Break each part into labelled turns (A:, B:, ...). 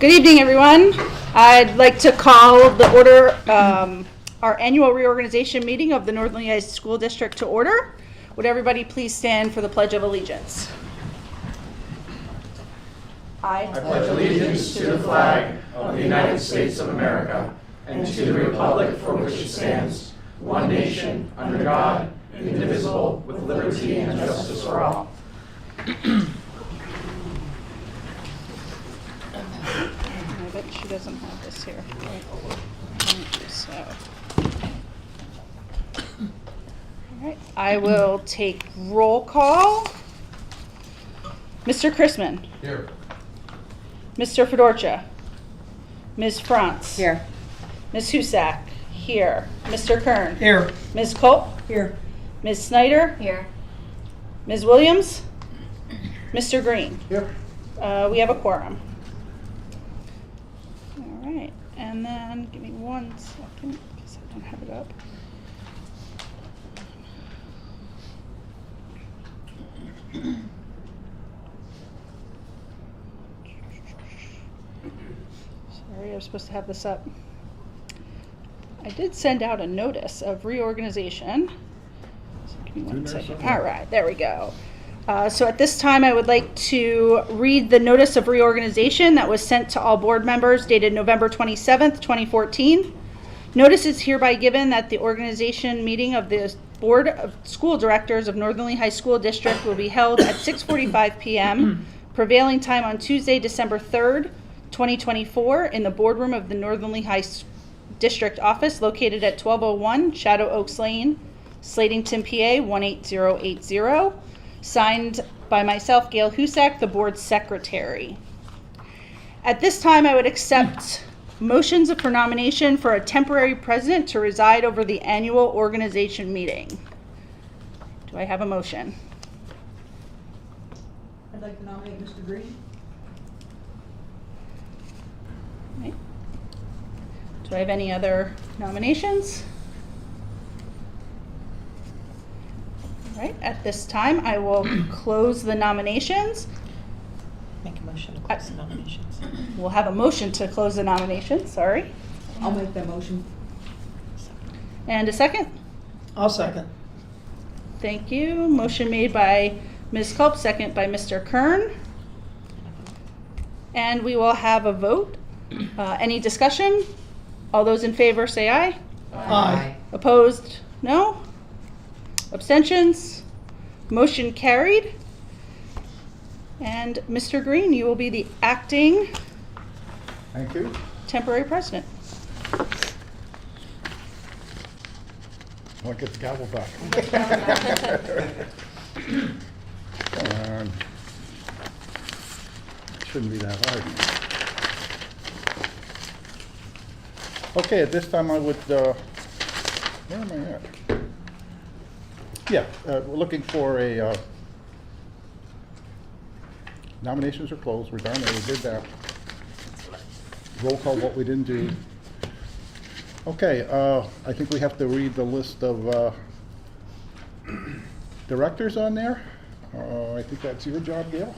A: Good evening, everyone. I'd like to call the order our annual reorganization meeting of the Northern Lehigh School District to order. Would everybody please stand for the Pledge of Allegiance?
B: I pledge allegiance to the flag of the United States of America and to the republic for which it stands, one nation, under God, indivisible, with liberty and justice for all.
A: I bet she doesn't have this here. So, all right, I will take roll call. Mr. Chrisman.
B: Here.
A: Mr. Fedorcha. Ms. Franz.
C: Here.
A: Ms. Husak. Here. Mr. Kern.
C: Here.
A: Ms. Culp.
C: Here.
A: Ms. Snyder.
C: Here.
A: Ms. Williams. Mr. Green.
B: Here.
A: We have a quorum. All right, and then give me 1 second because I don't have it up. Sorry, I was supposed to have this up. I did send out a notice of reorganization. So give me 1 second. All right, there we go. So at this time, I would like to read the notice of reorganization that was sent to all board members dated November 27th, 2014. Notice is hereby given that the organization meeting of the Board of School Directors of Northern Lehigh School District will be held at 6:45 p.m. prevailing time on Tuesday, December 3rd, 2024 in the boardroom of the Northern Lehigh District office located at 1201 Shadow Oaks Lane, Slatington, PA 18080. Signed by myself, Gail Husak, the board secretary. At this time, I would accept motions for nomination for a temporary president to reside over the annual organization meeting. Do I have a motion?
C: I'd like to nominate Mr. Green.
A: Right. Do I have any other nominations? All right, at this time, I will close the nominations.
C: Make a motion to close the nominations.
A: We'll have a motion to close the nominations, sorry.
C: I'll make that motion.
A: And a second?
C: I'll second.
A: Thank you. Motion made by Ms. Culp, second by Mr. Kern. And we will have a vote. Any discussion? All those in favor say aye.
C: Aye.
A: Opposed? No? Abstentions? Motion carried. And Mr. Green, you will be the acting
B: Thank you.
A: temporary president.
B: I'll get the gavel back. Come on. Shouldn't be that hard. Okay, at this time I would, where am I at? Yeah, we're looking for a, nominations are closed, we're done, we did that. Roll call what we didn't do. Okay, I think we have to read the list of directors on there. I think that's your job, Gail.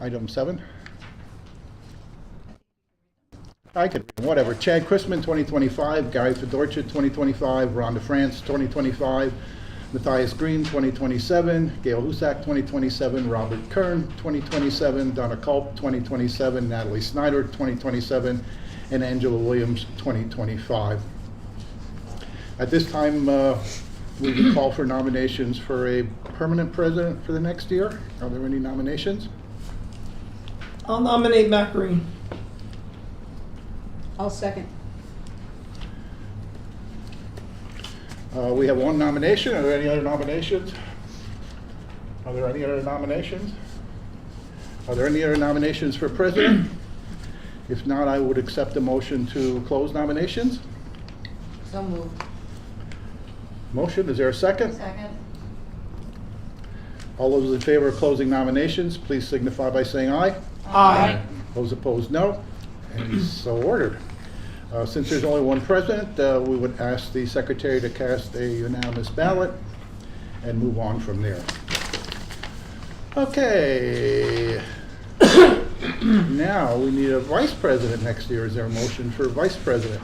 B: Item 7. I could, whatever. Chad Chrisman, 2025. Gary Fedorcha, 2025. Rhonda France, 2025. Matthias Green, 2027. Gail Husak, 2027. Robert Kern, 2027. Donna Culp, 2027. Natalie Snyder, 2027. And Angela Williams, 2025. At this time, we can call for nominations for a permanent president for the next year. Are there any nominations?
D: I'll nominate Matt Green.
C: I'll second.
B: We have one nomination. Are there any other nominations? Are there any other nominations? Are there any other nominations for president? If not, I would accept a motion to close nominations.
C: So moved.
B: Motion, is there a second?
C: Second.
B: All those in favor of closing nominations, please signify by saying aye.
D: Aye.
B: Those opposed, no. And so ordered. Since there's only one president, we would ask the secretary to cast a unanimous ballot and move on from there. Okay. Now, we need a vice president next year. Is there a motion for vice president?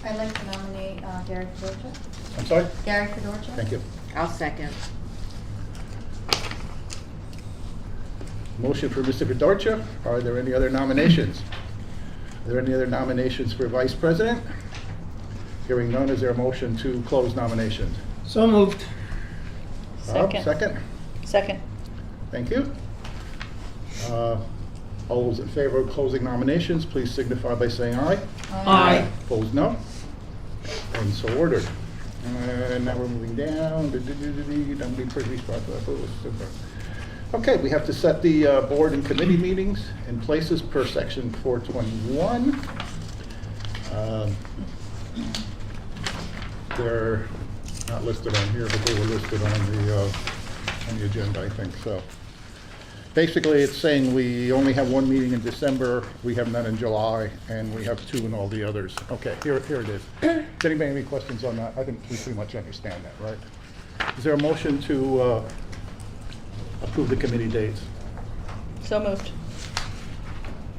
E: I'd like to nominate Gary Fedorcha.
B: I'm sorry?
E: Gary Fedorcha.
B: Thank you.
C: I'll second.
B: Motion for Mr. Fedorcha. Are there any other nominations? Are there any other nominations for vice president? Hearing none, is there a motion to close nominations?
D: So moved.
B: Bob,
A: Second.
B: second?
A: Second.
B: Thank you. All those in favor of closing nominations, please signify by saying aye.
D: Aye.
B: Opposed, no. And so ordered. And now we're moving down. Don't be pretty responsible. Okay, we have to set the board and committee meetings in places per section 421. They're not listed on here, but they were listed on the agenda, I think, so. Basically, it's saying we only have one meeting in December, we have none in July, and we have two in all the others. Okay, here it is. Does anybody have any questions on that? I think we pretty much understand that, right? Is there a motion to approve the committee dates?
A: So moved.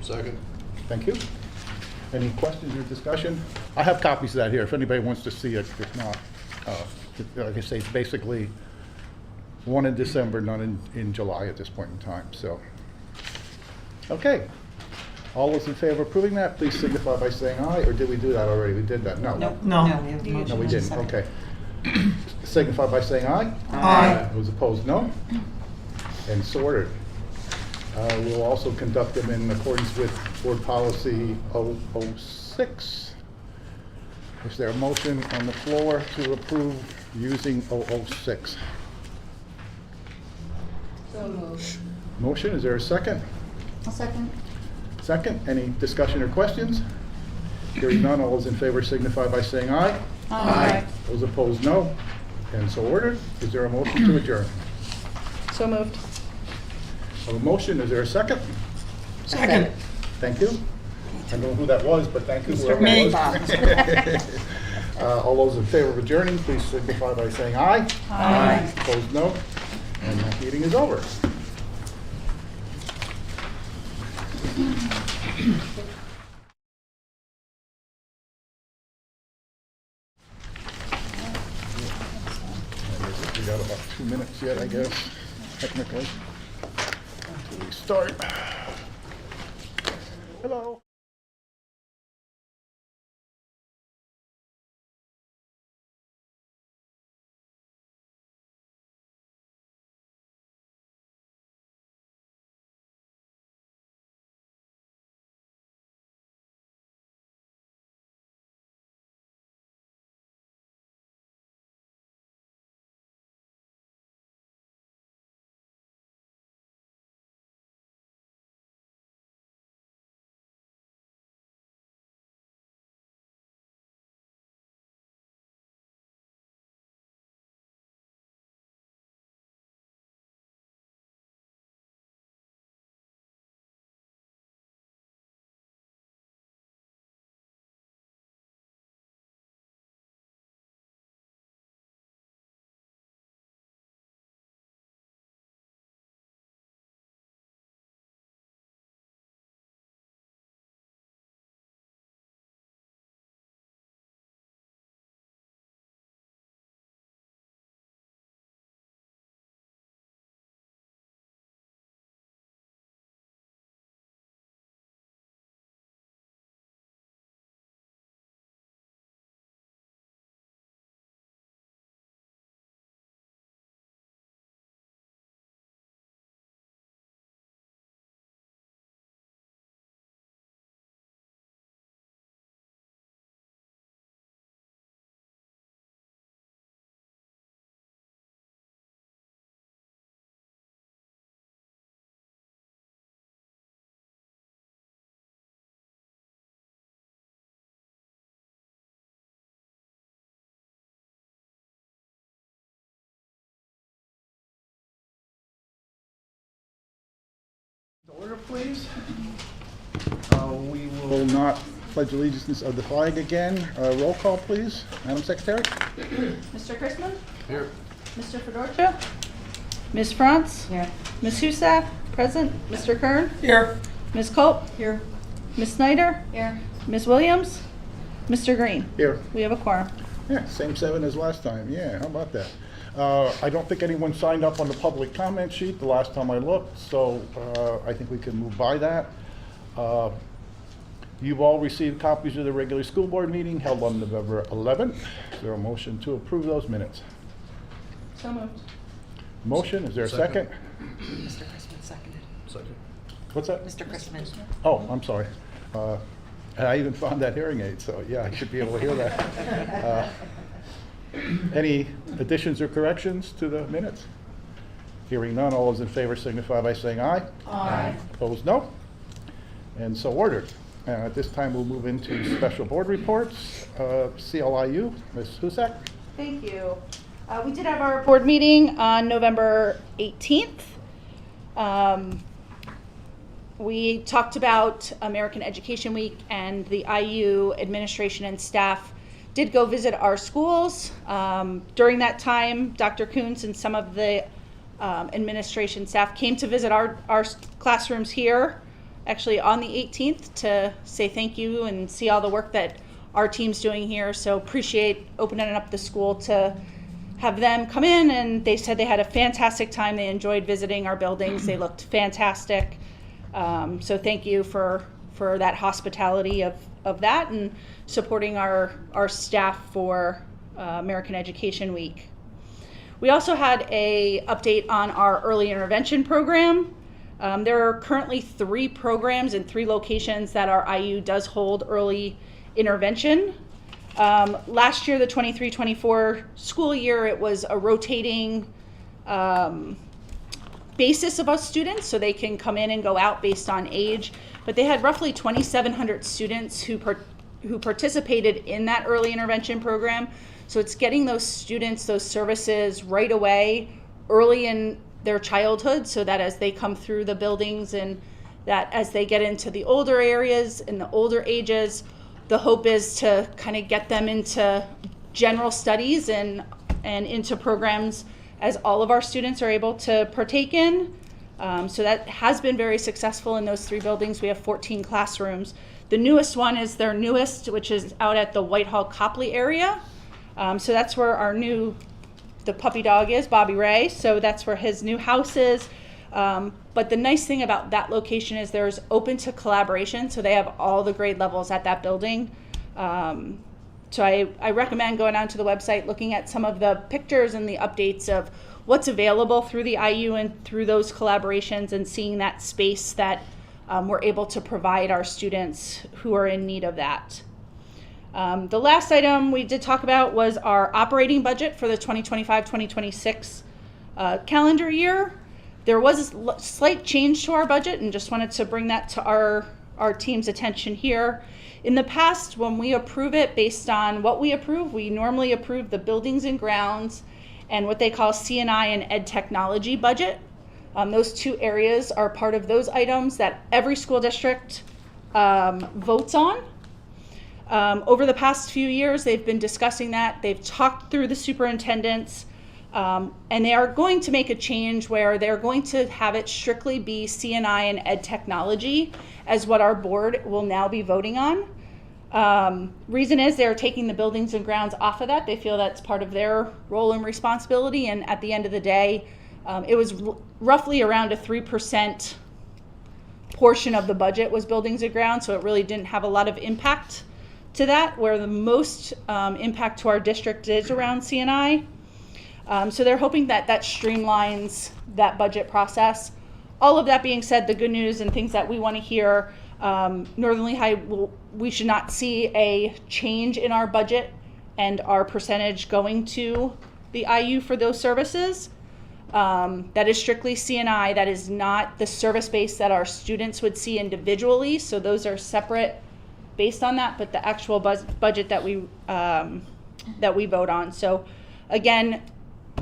F: Second.
B: Thank you. Any questions or discussion? I have copies of that here, if anybody wants to see it. If not, like I say, it's basically one in December, none in July at this point in time, so. Okay. All those in favor of approving that, please signify by saying aye, or did we do that already? We did that, no.
C: No.
D: No.
C: we have a motion
B: No, we
C: and a
B: didn't,
C: second.
B: okay. Signify by saying aye.
D: Aye.
B: Those opposed, no. And so ordered. We'll also conduct them in accordance with Board Policy 006. Is there a motion on the floor to approve using 006?
E: So moved.
B: Motion, is there a second?
E: A second.
B: Second, any discussion or questions? Hearing none, all those in favor signify by saying aye.
A: Aye.
B: Those opposed, no. And so ordered. Is there a motion to adjourn?
A: So moved.
B: A motion, is there a second?
D: Second.
B: Thank you. I don't know who that was, but thank you.
C: Mr.
B: whoever it
C: Bob.
B: was. All those in favor of adjourning, please signify by saying aye.
C: Aye.
B: Opposed, no. And that meeting is over. We got about 2 minutes yet, I guess, technically, until we start. Hello. Order, please. We will not pledge allegiance of the flag again. Roll call, please. Madam Secretary?
A: Mr. Chrisman?
F: Here.
A: Mr. Fedorcha? Ms. Franz?
C: Here.
A: Ms. Husak? Present. Mr. Kern?
D: Here.
A: Ms. Culp?
C: Here.
A: Ms. Snyder?
E: Here.
A: Ms. Williams? Mr. Green?
B: Here.
A: We have a quorum.
B: Yeah, same 7 as last time. Yeah, how about that? I don't think anyone signed up on the public comment sheet the last time I looked, so I think we can move by that. You've all received copies of the regular school board meeting held on November 11th. Is there a motion to approve those minutes?
A: So moved.
B: Motion, is there a second?
F: Second.
C: Mr. Christman seconded.
F: Second.
B: What's that?
C: Mr. Christman.
B: Oh, I'm sorry. I even found that hearing aid, so yeah, I should be able to hear that. Any additions or corrections to the minutes? Hearing none, all those in favor signify by saying aye.
E: Aye.
B: Opposed, no. And so ordered. At this time, we'll move into special board reports. CLIU, Ms. Husak.
A: Thank you. We did have our board meeting on November 18th. We talked about American Education Week, and the IU administration and staff did go visit our schools. During that time, Dr. Coons and some of the administration staff came to visit our classrooms here, actually on the 18th, to say thank you and see all the work that our team's doing here. So appreciate opening up the school to have them come in, and they said they had a fantastic time. They enjoyed visiting our buildings. They looked fantastic. So thank you for that hospitality of that and supporting our staff for American Education Week. We also had a update on our early intervention program. There are currently 3 programs in 3 locations that our IU does hold early intervention. Last year, the 23-24 school year, it was a rotating basis of us students, so they can come in and go out based on age. But they had roughly 2,700 students who participated in that early intervention program. So it's getting those students those services right away, early in their childhood, so that as they come through the buildings and that as they get into the older areas and the older ages, the hope is to kind of get them into general studies and into programs as all of our students are able to partake in. So that has been very successful in those 3 buildings. We have 14 classrooms. The newest one is their newest, which is out at the Whitehall Copley area. So that's where the puppy dog is, Bobby Ray. So that's where his new house is. But the nice thing about that location is there's open to collaboration. So they have all the grade levels at that building. So I recommend going onto the website, looking at some of the pictures and the updates of what's available through the IU and through those collaborations, and seeing that space that we're able to provide our students who are in need of that. The last item we did talk about was our operating budget for the 2025-2026 calendar year. There was a slight change to our budget, and just wanted to bring that to our team's attention here. In the past, when we approve it based on what we approve, we normally approve the buildings and grounds and what they call C&I and ed technology budget. Those 2 areas are part of those items that every school district votes on. Over the past few years, they've been discussing that. They've talked through the superintendents, and they are going to make a change where they're going to have it strictly be C&I and ed technology as what our board will now be voting on. Reason is they're taking the buildings and grounds off of that. They feel that's part of their role and responsibility, and at the end of the day, it was roughly around a 3% portion of the budget was buildings and grounds, so it really didn't have a lot of impact to that, where the most impact to our district is around C&I. So they're hoping that streamlines that budget process. All of that being said, the good news and things that we want to hear, Northern Lehigh, we should not see a change in our budget and our percentage going to the IU for those services. That is strictly C&I. That is not the service base that our students would see individually. So those are separate based on that, but the actual budget that we vote on. So again,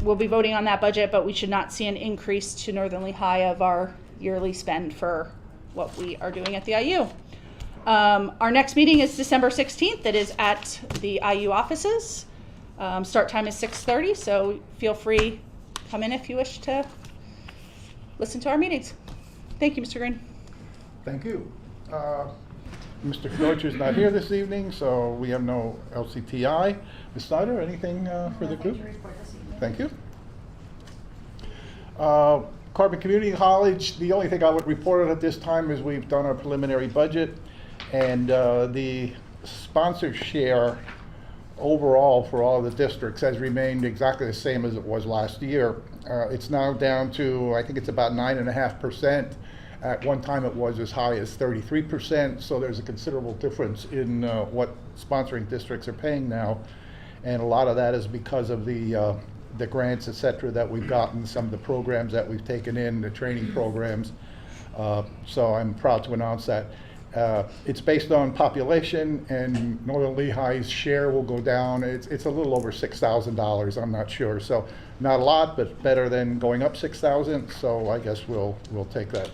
A: we'll be voting on that budget, but we should not see an increase to Northern Lehigh of our yearly spend for what we are doing at the IU. Our next meeting is December 16th. It is at the IU offices. Start time is 6:30, so feel free, come in if you wish to listen to our meetings. Thank you, Mr. Green.
B: Thank you. Mr. Deutsch is not here this evening, so we have no LCTI. Ms. Snyder, anything for the group? Thank you. Carbon Community College, the only thing I would report on at this time is we've done our preliminary budget, and the sponsor share overall for all the districts has remained exactly the same as it was last year. It's now down to, I think it's about 9.5%. At one time it was as high as 33%, so there's a considerable difference in what sponsoring districts are paying now. And a lot of that is because of the grants, et cetera, that we've gotten, some of the programs that we've taken in, the training programs. So I'm proud to announce that. It's based on population, and Northern Lehigh's share will go down. It's a little over $6,000, I'm not sure. So not a lot, but better than going up 6,000, so I guess we'll take that.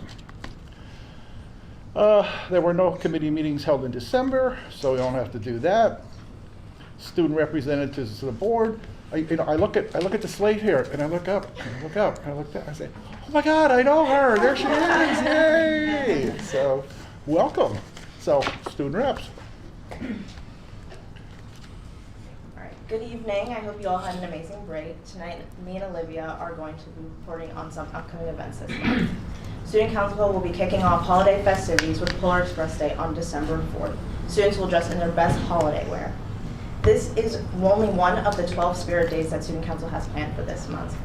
B: There were no committee meetings held in December, so we don't have to do that. Student representatives to the board. I look at the slate here, and I look up, and I look up, and I look down, I say, oh my God, I know her, there she is, yay! So, welcome. So, student reps.
G: All right, good evening. I hope you all had an amazing break. Tonight, me and Olivia are going to be reporting on some upcoming events this month. Student Council will be kicking off holiday festivities with Polar Express Day on December 4th. Students will dress in their best holiday wear. This is only one of the 12 Spirit Days that Student Council has planned for this month.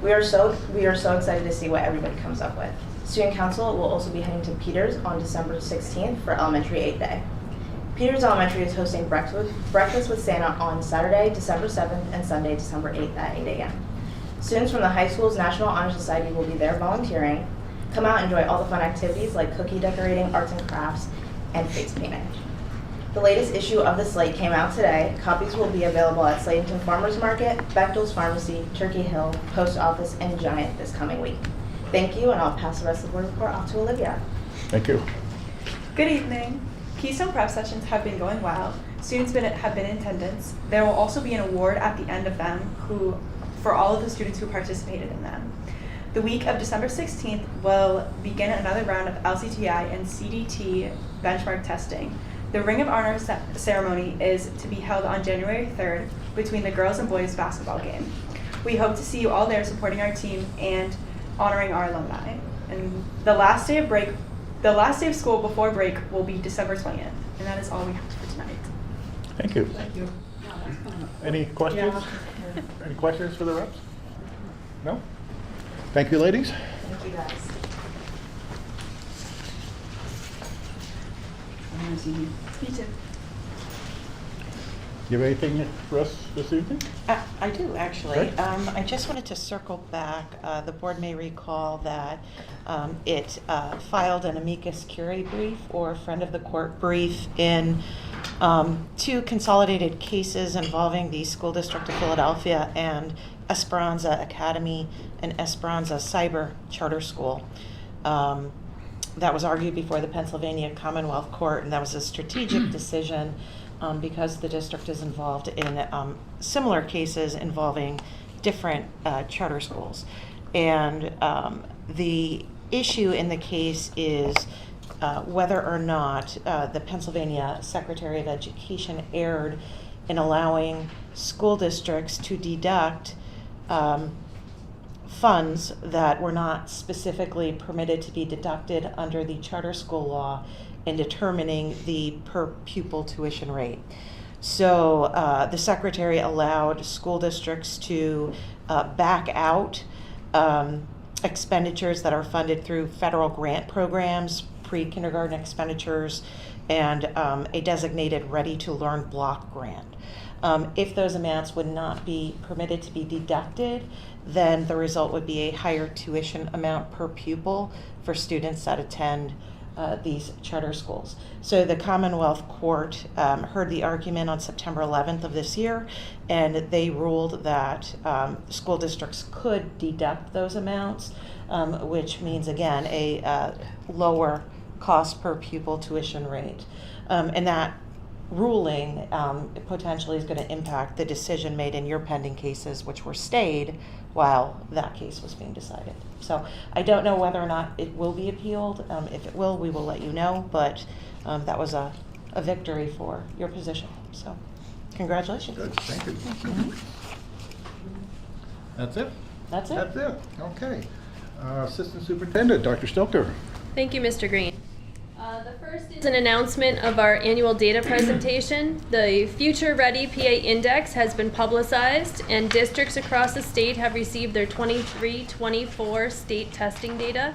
G: We are so excited to see what everybody comes up with. Student Council will also be heading to Peters on December 16th for Elementary 8th Day. Peters Elementary is hosting Breakfast with Santa on Saturday, December 7th and Sunday, December 8th at 8 a.m. Students from the high school's National Honor Society will be there volunteering. Come out and enjoy all the fun activities like cookie decorating, arts and crafts, and face painting. The latest issue of the slate came out today. Copies will be available at Slatington Farmers Market, Bechtel's Pharmacy, Turkey Hill, Post Office, and Giant this coming week. Thank you, and I'll pass the rest of the report off to Olivia.
B: Thank you.
H: Good evening. Keystone Prep sessions have been going well. Students have been in attendance. There will also be an award at the end of them for all of the students who participated in them. The week of December 16th will begin another round of LCTI and CDT benchmark testing. The Ring of Honor ceremony is to be held on January 3rd between the girls and boys basketball game. We hope to see you all there supporting our team and honoring our alumni. And the last day of school before break will be December 20th. And that is all we have for tonight.
B: Thank you.
C: Thank you.
B: Any questions? Any questions for the reps? No? Thank you, ladies.
G: Thank you, guys.
H: Me too.
B: You have anything for us this evening?
I: I do, actually.
B: Okay.
I: I just wanted to circle back. The board may recall that it filed an amicus curiae brief or friend of the court brief in two consolidated cases involving the School District of Philadelphia and Esperanza Academy and Esperanza Cyber Charter School. That was argued before the Pennsylvania Commonwealth Court, and that was a strategic decision because the district is involved in similar cases involving different charter schools. And the issue in the case is whether or not the Pennsylvania Secretary of Education erred in allowing school districts to deduct funds that were not specifically permitted to be deducted under the charter school law in determining the per pupil tuition rate. So the secretary allowed school districts to back out expenditures that are funded through federal grant programs, pre-kindergarten expenditures, and a designated ready-to-learn block grant. If those amounts would not be permitted to be deducted, then the result would be a higher tuition amount per pupil for students that attend these charter schools. So the Commonwealth Court heard the argument on September 11th of this year, and they ruled that school districts could deduct those amounts, which means, again, a lower cost per pupil tuition rate. And that ruling potentially is going to impact the decision made in your pending cases, which were stayed while that case was being decided. So I don't know whether or not it will be appealed. If it will, we will let you know, but that was a victory for your position. So congratulations.
B: Good, thank you.
I: Mhm.
B: That's it?
I: That's it.
B: That's it, okay. Assistant Superintendent, Dr. Stilker.
J: Thank you, Mr. Green. The first is an announcement of our annual data presentation. The Future Ready PA Index has been publicized, and districts across the state have received their 23-24 state testing data.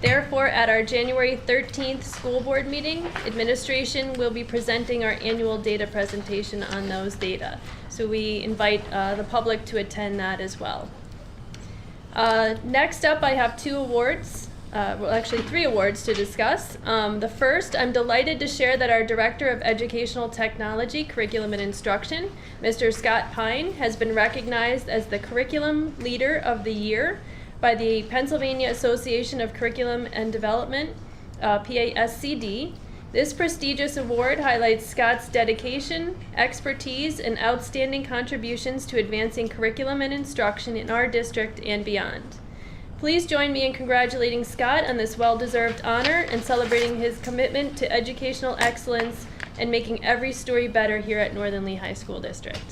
J: Therefore, at our January 13th school board meeting, administration will be presenting our annual data presentation on those data. So we invite the public to attend that as well. Next up, I have two awards. Well, actually 3 awards to discuss. The first, I'm delighted to share that our Director of Educational Technology, Curriculum and Instruction, Mr. Scott Pine, has been recognized as the Curriculum Leader of the Year by the Pennsylvania Association of Curriculum and Development, PASCD. This prestigious award highlights Scott's dedication, expertise, and outstanding contributions to advancing curriculum and instruction in our district and beyond. Please join me in congratulating Scott on this well-deserved honor and celebrating his commitment to educational excellence and making every story better here at Northern Lehigh School District.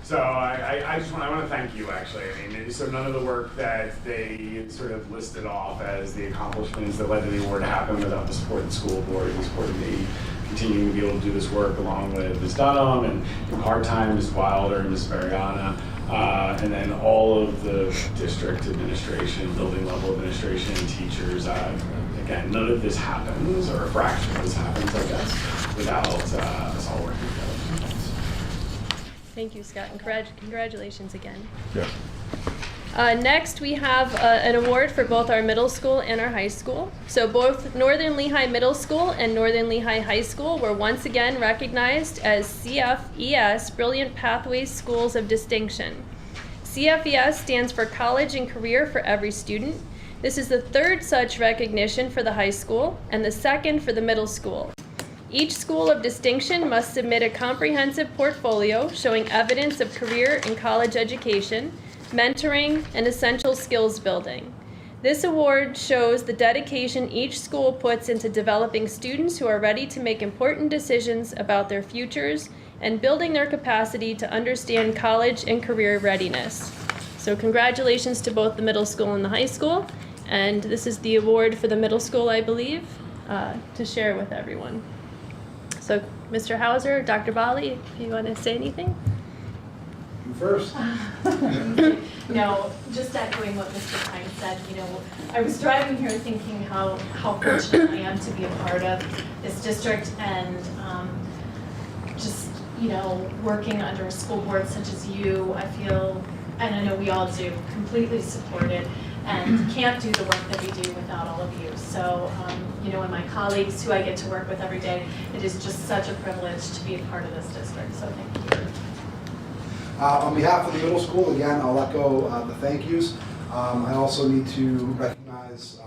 K: So I just want to thank you, actually. I mean, so none of the work that they sort of listed off as the accomplishments that led to the award happen without the support of the school board and the support of me continuing to be able to do this work along with Ms. Dunham and in part-time Ms. Wilder and Ms. Mariana, and then all of the district administration, building level administration, teachers. Again, none of this happens, or a fraction of this happens, I guess, without us all working together.
J: Thank you, Scott, and congratulations again.
B: Yeah.
J: Next, we have an award for both our middle school and our high school. So both Northern Lehigh Middle School and Northern Lehigh High School were once again recognized as CFES Brilliant Pathways Schools of Distinction. CFES stands for College and Career for Every Student. This is the 3rd such recognition for the high school and the 2nd for the middle school. Each school of distinction must submit a comprehensive portfolio showing evidence of career and college education, mentoring, and essential skills building. This award shows the dedication each school puts into developing students who are ready to make important decisions about their futures and building their capacity to understand college and career readiness. So congratulations to both the middle school and the high school. And this is the award for the middle school, I believe, to share with everyone. So Mr. Hauser, Dr. Bali, if you want to say anything.
B: You first.
E: No, just echoing what Mr. Pine said, I was driving here thinking how fortunate I am to be a part of this district and just, working under a school board such as you, I feel, and I know we all do, completely supported and can't do the work that we do without all of you. So, and my colleagues who I get to work with every day, it is just such a privilege to be a part of this district, so thank you.
L: On behalf of the middle school, again, I'll echo the thank yous. I also need to recognize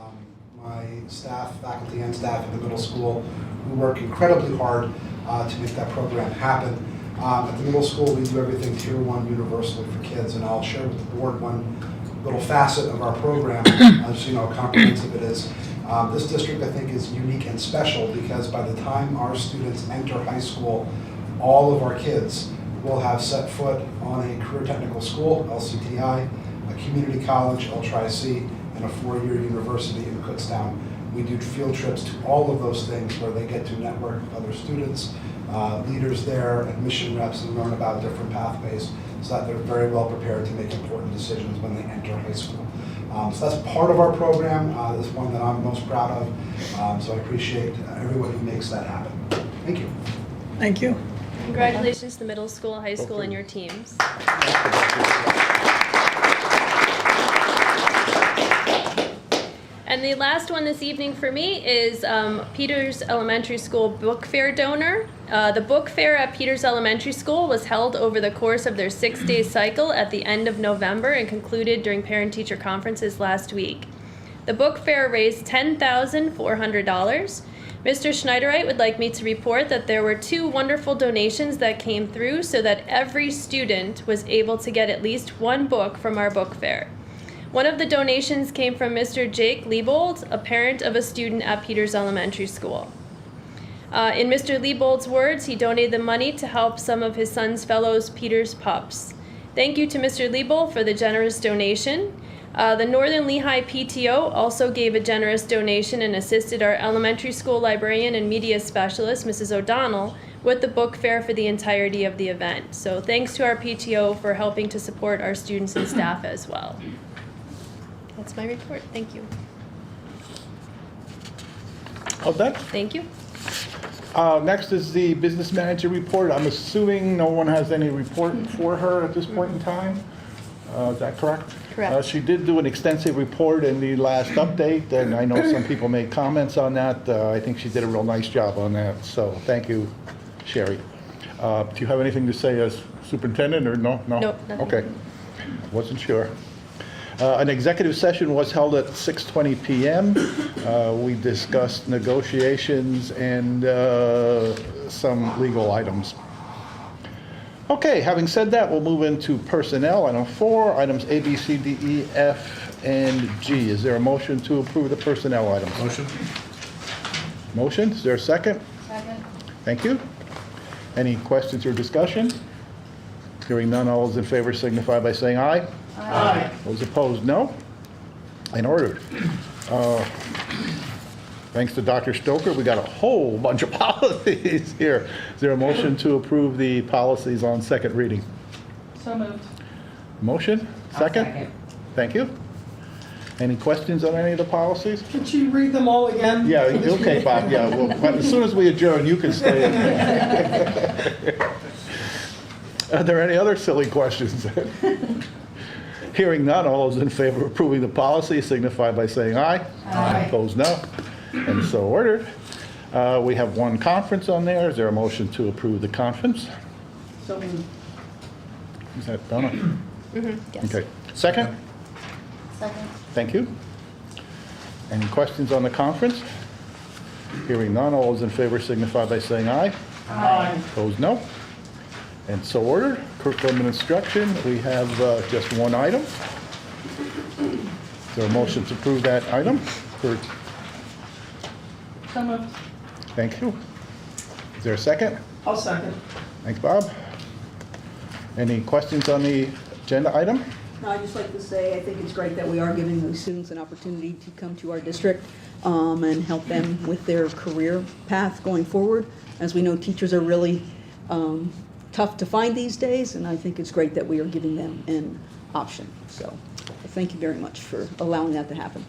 L: my staff, faculty and staff at the middle school who work incredibly hard to make that program happen. At the middle school, we do everything Tier 1 universally for kids, and I'll share with the board one little facet of our program, just how comprehensive it is. This district, I think, is unique and special because by the time our students enter high school, all of our kids will have set foot on a career technical school, LCTI, a community college, L-Tri-C, and a 4-year university in Kutztown. We do field trips to all of those things where they get to network with other students, leaders there, admission reps, and learn about different pathways so that they're very well prepared to make important decisions when they enter high school. So that's part of our program. This is one that I'm most proud of. So I appreciate everyone who makes that happen. Thank you.
D: Thank you.
J: Congratulations to middle school, high school, and your teams. And the last one this evening for me is Peters Elementary School Book Fair donor. The book fair at Peters Elementary School was held over the course of their 6-day cycle at the end of November and concluded during parent-teacher conferences last week. The book fair raised $10,400. Mr. Schneiderite would like me to report that there were 2 wonderful donations that came through so that every student was able to get at least 1 book from our book fair. One of the donations came from Mr. Jake Liebold, a parent of a student at Peters Elementary School. In Mr. Liebold's words, he donated the money to help some of his son's fellows Peters pups. Thank you to Mr. Liebold for the generous donation. The Northern Lehigh PTO also gave a generous donation and assisted our elementary school librarian and media specialist, Mrs. O'Donnell, with the book fair for the entirety of the event. So thanks to our PTO for helping to support our students and staff as well. That's my report. Thank you.
B: All done?
J: Thank you.
B: Next is the business manager report. I'm assuming no one has any report for her at this point in time. Is that correct?
J: Correct.
B: She did do an extensive report in the last update, and I know some people made comments on that. I think she did a real nice job on that, so thank you, Sherry. Do you have anything to say as superintendent, or no? No?
J: Nope, nothing.
B: Okay. Wasn't sure. An executive session was held at 6:20 p.m. We discussed negotiations and some legal items. Okay, having said that, we'll move into personnel. Item 4, items A, B, C, D, E, F, and G. Is there a motion to approve the personnel items?
F: Motion?
B: Motion, is there a second?
C: Second.
B: Thank you. Any questions or discussion? Hearing none, all those in favor signify by saying aye.
D: Aye.
B: Those opposed, no. And ordered. Thanks to Dr. Stoker, we got a whole bunch of policies here. Is there a motion to approve the policies on second reading?
A: So moved.
B: Motion? Second?
C: Second.
B: Thank you. Any questions on any of the policies?
D: Could you read them all again?
B: Yeah, okay, Bob, yeah. Well, but as soon as we adjourn, you can stay. Are there any other silly questions? Hearing none, all those in favor of approving the policy signify by saying aye.
C: Aye.
B: Opposed, no. And so ordered. We have 1 conference on there. Is there a motion to approve the conference?
C: So moved.
B: Is that Donna?
J: Yes.
B: Okay. Second?
C: Second.
B: Thank you. Any questions on the conference? Hearing none, all those in favor signify by saying aye.
D: Aye.
B: Opposed, no. And so ordered. Curriculum and instruction, we have just 1 item. Is there a motion to approve that item?
A: So moved.
B: Thank you. Is there a second?
D: I'll second.
B: Thanks, Bob. Any questions on the agenda item?
M: No, I'd just like to say, I think it's great that we are giving those students an opportunity to come to our district and help them with their career path going forward. As we know, teachers are really tough to find these days, and I think it's great that we are giving them an option. So thank you very much for allowing that to happen.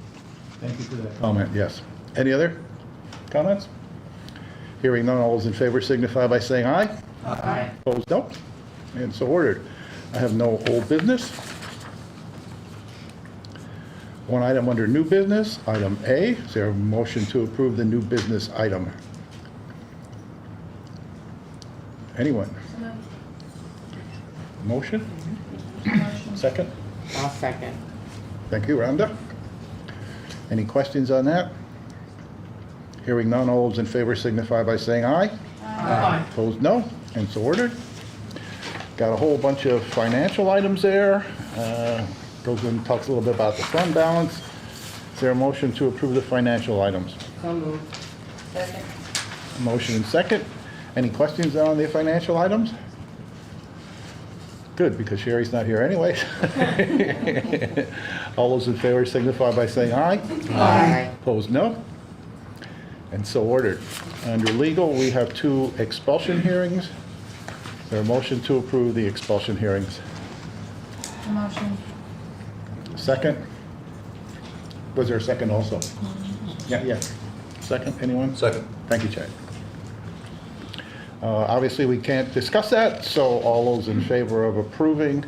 B: Thank you for that comment, yes. Any other comments? Hearing none, all those in favor signify by saying aye.
C: Aye.
B: Opposed, no. And so ordered. I have no old business. 1 item under new business, item A. Is there a motion to approve the new business item? Anyone? Motion? Second?
C: I'll second.
B: Thank you, Rhonda. Any questions on that? Hearing none, all those in favor signify by saying aye.
D: Aye.
B: Opposed, no. And so ordered. Got a whole bunch of financial items there. Goes in, talks a little bit about the fund balance. Is there a motion to approve the financial items?
C: So moved. Second.
B: Motion and second. Any questions on the financial items? Good, because Sherry's not here anyway. All those in favor signify by saying aye.
C: Aye.
B: Opposed, no. And so ordered. Under legal, we have 2 expulsion hearings. Is there a motion to approve the expulsion hearings?
C: Motion.
B: Second? Was there a second also? Yeah. Second, anyone?
F: Second.
B: Thank you, Chad. Obviously, we can't discuss that, so all those in favor of approving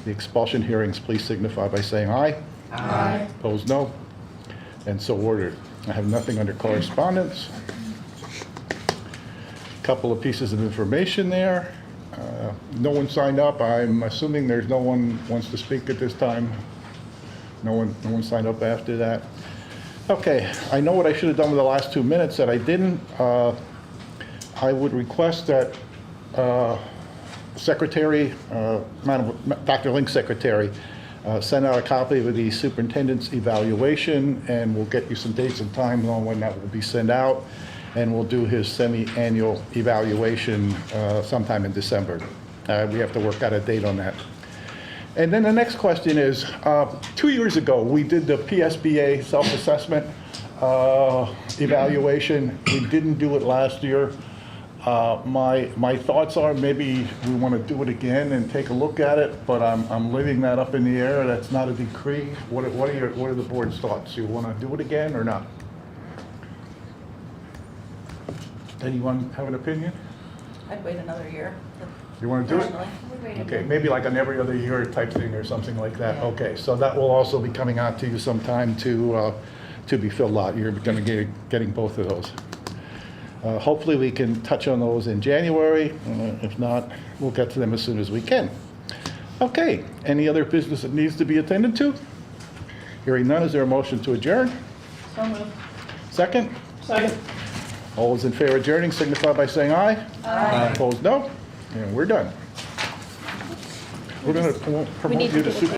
B: the expulsion hearings, please signify by saying aye.
C: Aye.
B: Opposed, no. And so ordered. I have nothing under correspondence. Couple of pieces of information there. No one signed up. I'm assuming there's no one wants to speak at this time. No one signed up after that. Okay, I know what I should have done with the last 2 minutes that I didn't. I would request that Secretary, Dr. Link's secretary, send out a copy of the superintendent's evaluation, and we'll get you some dates and times on when that will be sent out, and we'll do his semi-annual evaluation sometime in December. We have to work out a date on that. And then the next question is, 2 years ago, we did the PSBA self-assessment evaluation. We didn't do it last year. My thoughts are maybe we want to do it again and take a look at it, but I'm leaving that up in the air. That's not a decree. What are the board's thoughts? You want to do it again or not? Anyone have an opinion?
C: I'd wait another year.
B: You want to do it?
C: Personally, I would wait
B: Okay, maybe like an every other year type thing or something like that. Okay, so that will also be coming out to you sometime to be filled out. You're going to be getting both of those. Hopefully we can touch on those in January. If not, we'll get to them as soon as we can. Okay, any other business that needs to be attended to? Hearing none, is there a motion to adjourn?
C: So moved.
B: Second?
D: Second.
B: All those in favor of adjourning signify by saying aye.
C: Aye.
B: Opposed, no. And we're done. We're going to promote you to super.